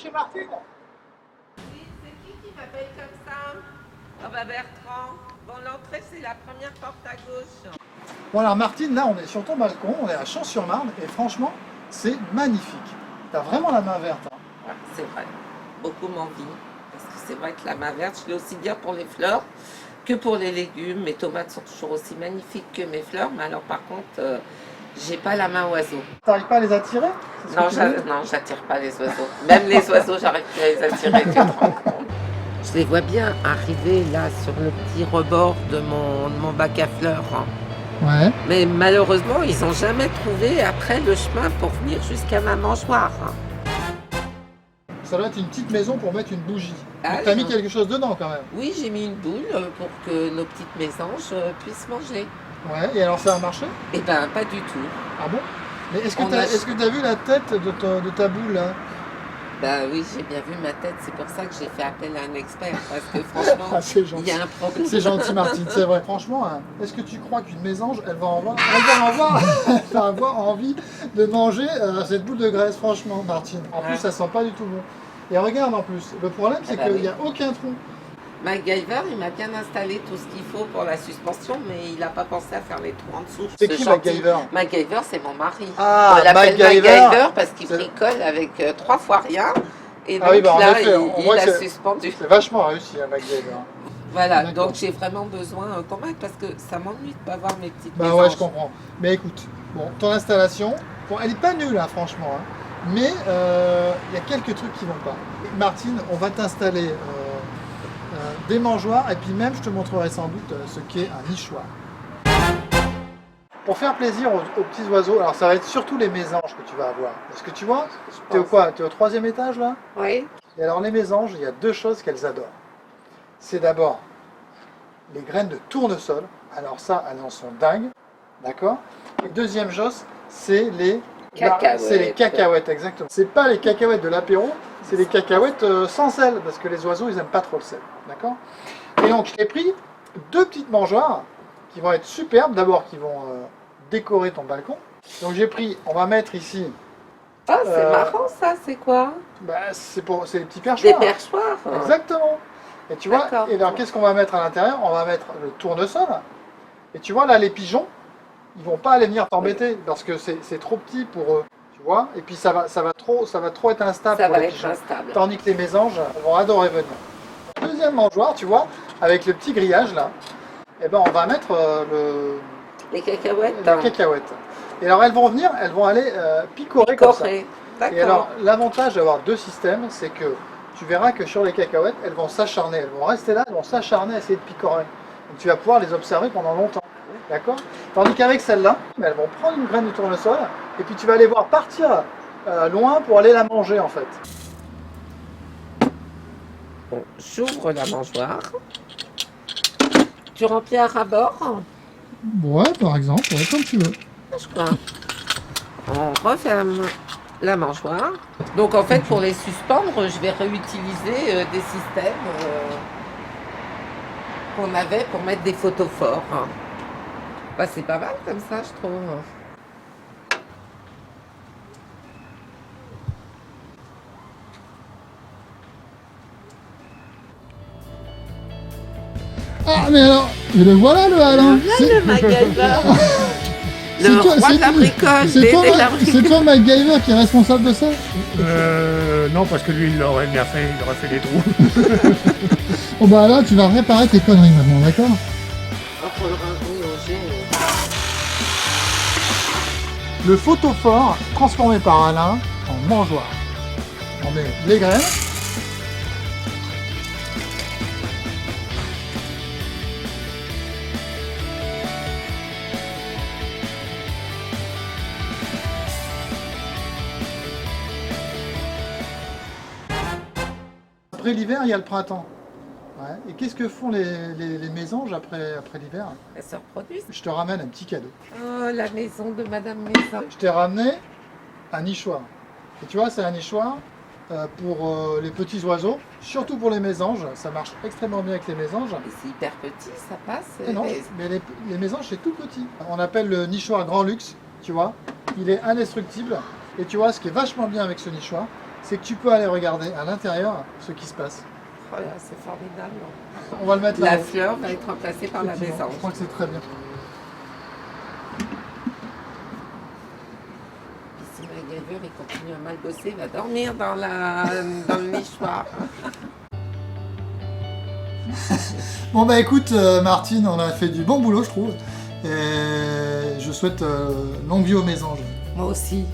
chez Martine? Oui, c'est qui m'appelle comme ça? Ah bah Bertrand. Bon, l'entrée, c'est la première porte à gauche. Bon alors Martine, là on est sur ton balcon, on est à Champs-sur-Marne et franchement c'est magnifique. T'as vraiment la main verte. Hein. Ouais, c'est vrai. Beaucoup m'envient. Parce que c'est vrai que la main verte, je l'ai aussi bien pour les fleurs que pour les légumes. Mes tomates sont toujours aussi magnifiques que mes fleurs. Mais alors par contre, j'ai pas la main oiseau. T'arrives pas à les attirer? Non, j'attire pas les oiseaux. Même les oiseaux, j'arrive plus à les attirer. Tu te rends compte? Je les vois bien arriver là sur le petit rebord de mon bac à fleurs. Hein. Ouais. Mais malheureusement, ils n'ont jamais trouvé après le chemin pour venir jusqu'à ma mangeoire. Hein. Ça doit être une petite maison pour mettre une bougie. Ah, T'as mis quelque chose dedans quand même. Oui, j'ai mis une boule pour que nos petites mésanges puissent manger. Ouais, et alors ça a marché? Eh ben, pas du tout. Ah bon? Mais est-ce On que t'as vu la tête de ta boule là? Ben oui, j'ai bien vu ma tête, c'est pour ça que j'ai fait appel à un expert, parce que franchement, Ah, c'est il gentil. y a un problème. C'est gentil Martine, c'est vrai. Franchement, hein, est-ce que tu crois qu'une mésange, elle va avoir envie de manger cette boule de graisse, franchement Martine? En plus, Ouais. ça sent pas du tout bon. Et regarde en plus, le problème c'est Ah bah qu'il oui. n'y a aucun trou. MacGyver, il m'a bien installé tout ce qu'il faut pour la suspension, mais il n'a pas pensé à faire les trous en dessous. C'est Ce qui gentil. MacGyver? MacGyver, c'est mon mari. Ah, On l'appelle MacGyver. MacGyver parce qu'il C'est- bricole avec 3 fois rien. Et donc Ah oui, bah, en là, effet, on voit il que a suspendu. C'est vachement réussi, hein, MacGyver. Voilà, D'accord. donc j'ai vraiment besoin qu'on m'aide parce que ça m'ennuie de ne pas voir mes petites Bah mésanges. ouais, je comprends. Mais écoute, bon, ton installation, bon, elle est pas nulle, hein, franchement. Hein. Mais il y a quelques trucs qui vont pas. Martine, on va t'installer des mangeoires et puis même, je te montrerai sans doute ce qu'est un nichoir. Pour faire plaisir aux petits oiseaux, alors ça va être surtout les mésanges que tu vas avoir. Parce que tu vois, t'es au quoi? T'es au 3e étage là? Oui. Et alors les mésanges, il y a 2 choses qu'elles adorent. C'est d'abord les graines de tournesol. Alors ça, elles en sont dingues, d'accord? Et deuxième chose, c'est les Cacahuètes. C'est les cacahuètes, exactement. C'est pas les cacahuètes de l'apéro, c'est les cacahuètes sans sel, parce que les oiseaux, ils aiment pas trop le sel, d'accord? Et donc, je t'ai pris 2 petites mangeoires qui vont être superbes, d'abord qui vont décorer ton balcon. Donc j'ai pris, on va mettre ici, Ah, c'est marrant ça, c'est quoi? bah, c'est les petits perchoirs. Des perchoirs. Exactement. Et tu vois, D'accord. et alors qu'est-ce qu'on va mettre à l'intérieur? On va mettre le tournesol. Et tu vois là, les pigeons, ils vont pas aller venir t'embêter parce que c'est trop petit pour eux, tu vois. Et puis ça va trop être instable Ça pour va les être pigeons. instable. Tandis que les mésanges elles vont adorer venir. Deuxième mangeoire, tu vois, avec le petit grillage là, et ben on va mettre Les cacahuètes. les cacahuètes. Et alors elles vont venir, elles vont aller picorer comme ça. Picorées. Et alors, D'accord. l'avantage d'avoir 2 systèmes, c'est que tu verras que sur les cacahuètes, elles vont s'acharner, elles vont rester là, elles vont s'acharner à essayer de picorer. Donc tu vas pouvoir les observer pendant longtemps, d'accord? Tandis qu'avec celle-là, elles vont prendre une graine de tournesol, et puis tu vas les voir partir loin pour aller la manger en fait. Bon, j'ouvre la mangeoire. Tu remplis à ras-bord. Ouais, par exemple, comme tu veux. Je crois. On referme la mangeoire. Donc en fait, pour les suspendre, je vais réutiliser des systèmes qu'on avait pour mettre des photos forts. Bah, c'est pas mal comme ça, je trouve. Ah, mais alors, mais le voilà le Alain! Le MacGyver. C'est Le toi- roi c'est- de la bricole. C'est toi, de la bricole. c'est toi MacGyver qui est responsable de ça? Non, parce que lui, il l'aurait bien fait, il aurait fait des trous. Bon bah là, tu vas réparer tes conneries maintenant, d'accord? Oh, faudra mélanger. Le photophore transformé par Alain en mangeoire. On met les graines. Après l'hiver, il y a le printemps. Ouais. Et qu'est-ce que font les mésanges après l'hiver? Elles se reproduisent. Je te ramène un petit cadeau. Oh, la maison de Madame Maison. Je t'ai ramené un nichoir. Et tu vois, c'est un nichoir pour les petits oiseaux, surtout pour les mésanges. Ça marche extrêmement bien avec les mésanges. Et c'est hyper petit, ça passe. Et non, mais les mésanges, c'est tout petit. On appelle le nichoir grand luxe, tu vois. Il est indestructible. Et tu vois, ce qui est vachement bien avec ce nichoir, c'est que tu peux aller regarder à l'intérieur ce qui se passe. Oh là, c'est formidable. On va le mettre là. La fleur va être remplacée par la mésange. Je crois que c'est très bien. Si MacGyver il continue à mal bosser, il va dormir dans le nichoir. Bon bah écoute Martine, on a fait du bon boulot je trouve. Et je souhaite longue vie aux mésanges. Moi aussi.